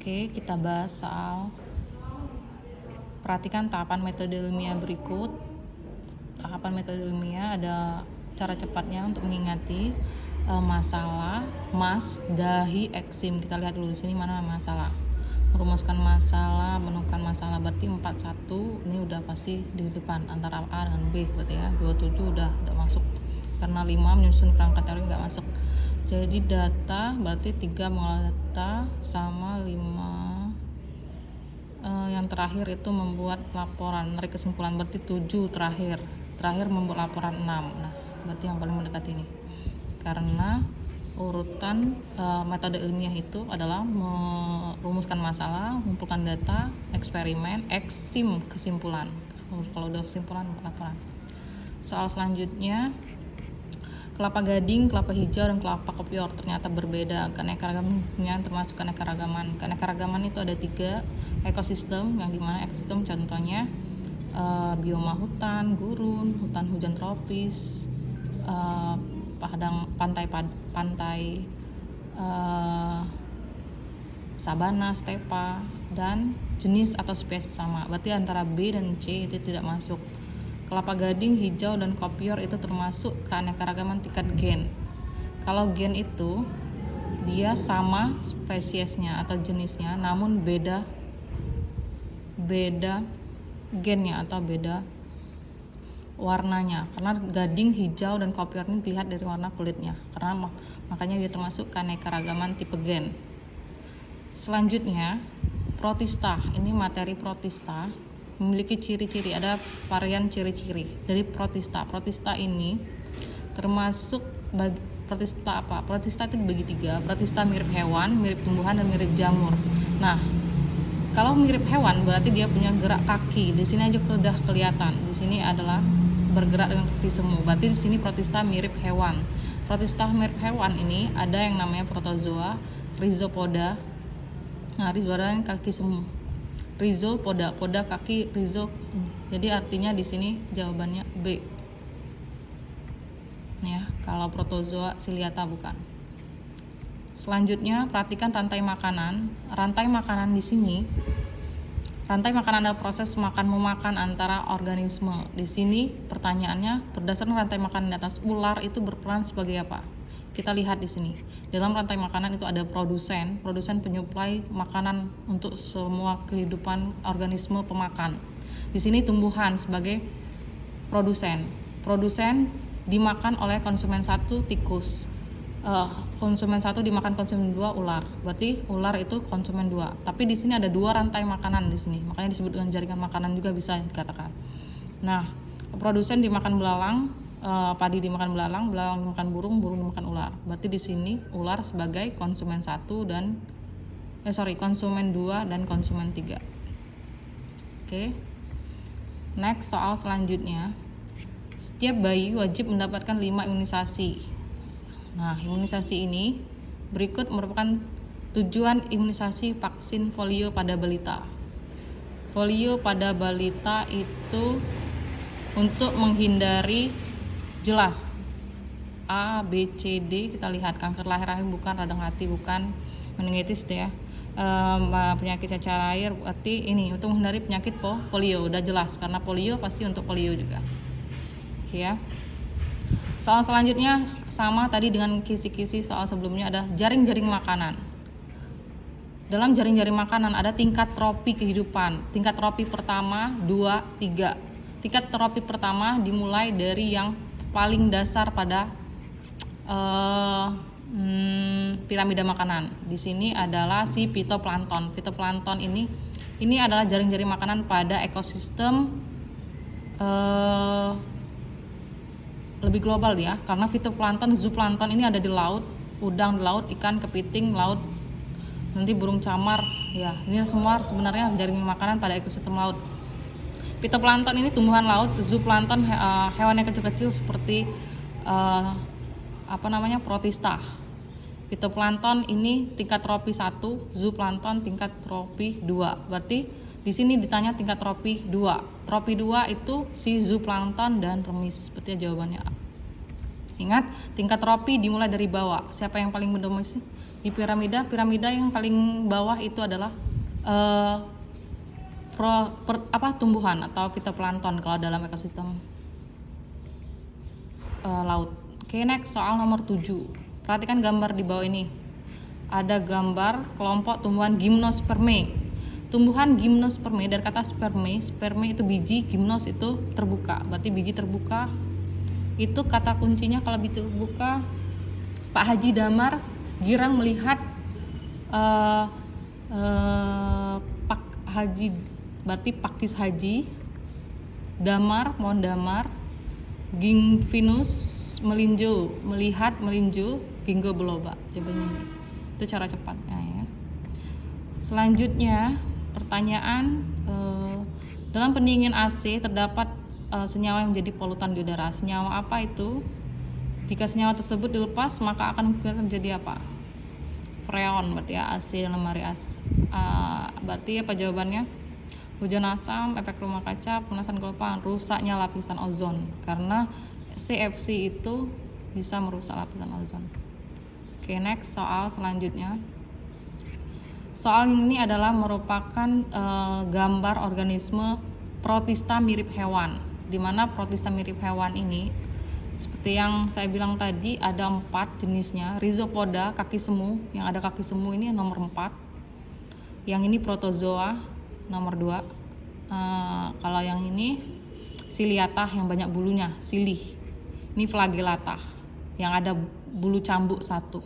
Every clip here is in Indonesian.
Oke, kita bahas soal perhatikan tahapan metode ilmiah berikut. Tahapan metode ilmiah ada cara cepatnya untuk mengingati masalah, mas, dahi, eksim. Kita lihat dulu di sini mana masalah. Merumuskan masalah, menemukan masalah berarti 41 ini udah pasti di depan antara A dengan B berarti ya. 27 udah masuk. Karena 5 menyusun kerangka teori nggak masuk. Jadi data berarti 3 mengolah data sama 5 yang terakhir itu membuat laporan, menarik kesimpulan berarti 7 terakhir membuat laporan 6. Nah, berarti yang paling mendekat ini. Karena urutan metode ilmiah itu adalah merumuskan masalah, mengumpulkan data, eksperimen, eksim kesimpulan. Kalau udah kesimpulan laporan. Soal selanjutnya, kelapa gading, kelapa hijau, dan kelapa kopior ternyata berbeda. Keanekaragamannya termasuk keanekaragaman. Keanekaragaman itu ada 3 ekosistem, yang dimana ekosistem contohnya bioma hutan, gurun, hutan hujan tropis, padang pantai, sabana, stepa, dan jenis atau spesies sama. Berarti antara B dan C itu tidak masuk. Kelapa gading, hijau, dan kopior itu termasuk keanekaragaman tingkat gen. Kalau gen itu dia sama spesiesnya atau jenisnya, namun beda gennya atau beda warnanya. Karena gading, hijau, dan kopior ini dilihat dari warna kulitnya. Karena makanya dia termasuk keanekaragaman tipe gen. Selanjutnya, protista. Ini materi protista memiliki ciri-ciri, ada varian ciri-ciri dari protista. Protista ini termasuk protista apa? Protista itu dibagi 3. Protista mirip hewan, mirip tumbuhan, dan mirip jamur. Nah, kalau mirip hewan berarti dia punya gerak kaki. Di sini aja sudah kelihatan. Di sini adalah bergerak dengan kaki semu. Berarti di sini protista mirip hewan. Protista mirip hewan ini ada yang namanya protozoa, rhizopoda. Nah, rhizopoda yang kaki semu. Rhizopoda, poda kaki, rhizo. Jadi artinya di sini jawabannya B. Ya, kalau protozoa ciliata bukan. Selanjutnya, perhatikan rantai makanan. Rantai makanan di sini, rantai makanan adalah proses makan-memakan antara organisme. Di sini pertanyaannya, berdasarkan rantai makanan di atas, ular itu berperan sebagai apa? Kita lihat di sini. Dalam rantai makanan itu ada produsen penyuplai makanan untuk semua kehidupan organisme pemakan. Di sini tumbuhan sebagai produsen. Produsen dimakan oleh konsumen 1 tikus. Konsumen 1 dimakan konsumen 2 ular. Berarti ular itu konsumen 2. Tapi di sini ada 2 rantai makanan di sini. Makanya disebut dengan jaringan makanan juga bisa dikatakan. Nah, produsen dimakan belalang, padi dimakan belalang dimakan burung dimakan ular. Berarti di sini ular sebagai konsumen 1 dan konsumen 2 dan konsumen 3. Oke. Next, soal selanjutnya. Setiap bayi wajib mendapatkan 5 imunisasi. Nah, imunisasi ini berikut merupakan tujuan imunisasi vaksin polio pada balita. Polio pada balita itu untuk menghindari jelas A, B, C, D. Kita lihat kanker lahir rahim bukan, radang hati bukan, meningitis ya, penyakit cacar air. Berarti ini untuk menghindari penyakit polio, udah jelas karena polio pasti untuk polio juga. Oke ya. Soal selanjutnya sama tadi dengan kisi-kisi soal sebelumnya, ada jaring-jaring makanan. Dalam jaring-jaring makanan ada tingkat tropi kehidupan. Tingkat tropi pertama, 2, 3. Tingkat tropi pertama dimulai dari yang paling dasar pada piramida makanan. Di sini adalah si fitoplankton. Fitoplankton ini adalah jaring-jaring makanan pada ekosistem lebih global ya, karena fitoplankton, zooplankton ini ada di laut, udang di laut, ikan, kepiting laut, nanti burung camar ya. Ini semua sebenarnya jaring makanan pada ekosistem laut. Fitoplankton ini tumbuhan laut, zooplankton hewan yang kecil-kecil seperti protista. Fitoplankton ini tingkat tropi 1, zooplankton tingkat tropi 2. Berarti di sini ditanya tingkat tropi 2. Tropi 2 itu si zooplankton dan remis. Seperti jawabannya A. Ingat, tingkat tropi dimulai dari bawah. Siapa yang paling mendominasi? Di piramida yang paling bawah itu adalah eh, tumbuhan atau fitoplankton kalau dalam ekosistem laut. Oke, next soal nomor 7. Perhatikan gambar di bawah ini. Ada gambar kelompok tumbuhan gimnospermae. Tumbuhan gimnospermae dari kata sperme itu biji, gimnos itu terbuka. Berarti biji terbuka. Itu kata kuncinya kalau biji terbuka. Pak Haji Damar girang melihat Pak Haji, berarti Pakis Haji Damar, pohon damar, Gingvinus melihat melinjo, Ginkgo biloba. Jawabannya ini. Itu cara cepatnya ya. Selanjutnya pertanyaan, dalam pendingin AC terdapat senyawa yang menjadi polutan di udara. Senyawa apa itu? Jika senyawa tersebut dilepas maka akan terjadi apa? Freon, berarti ya, AC dalam lemari AC. Berarti apa jawabannya? Hujan asam, efek rumah kaca, pemanasan global, rusaknya lapisan ozon. Karena CFC itu bisa merusak lapisan ozon. Oke, next soal selanjutnya. Soal ini adalah merupakan gambar organisme protista mirip hewan. Di mana protista mirip hewan ini, seperti yang saya bilang tadi, ada 4 jenisnya. Rhizopoda, kaki semu, yang ada kaki semu ini nomor 4. Yang ini protozoa, nomor 2. Kalau yang ini ciliata yang banyak bulunya, silih. Ini flagellata yang ada bulu cambuk 1.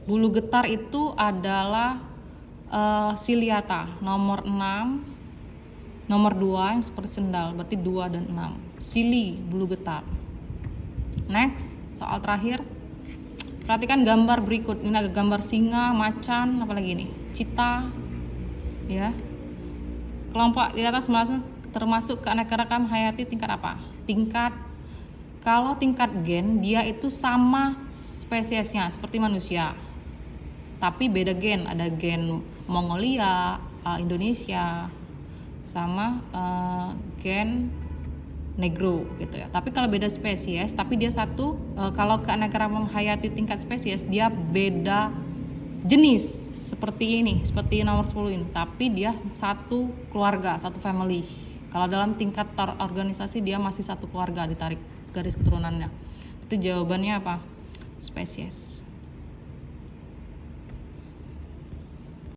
Bulu getar itu adalah ciliata, nomor 6. Nomor 2 yang seperti sendal, berarti 2 dan 6. Sili, bulu getar. Next, soal terakhir. Perhatikan gambar berikut. Ini ada gambar singa, macan, apalagi ini? Cita. Ya. Kelompok di atas termasuk keanekaragaman hayati tingkat apa? Kalau tingkat gen, dia itu sama spesiesnya seperti manusia. Tapi beda gen, ada gen Mongolia, Indonesia, sama gen negro gitu ya. Tapi kalau beda spesies, tapi dia satu, kalau keanekaragaman hayati tingkat spesies dia beda jenis seperti ini, seperti nomor 10 ini, tapi dia satu keluarga, satu family. Kalau dalam tingkat organisasi dia masih satu keluarga, ditarik garis keturunannya. Itu jawabannya apa? Spesies.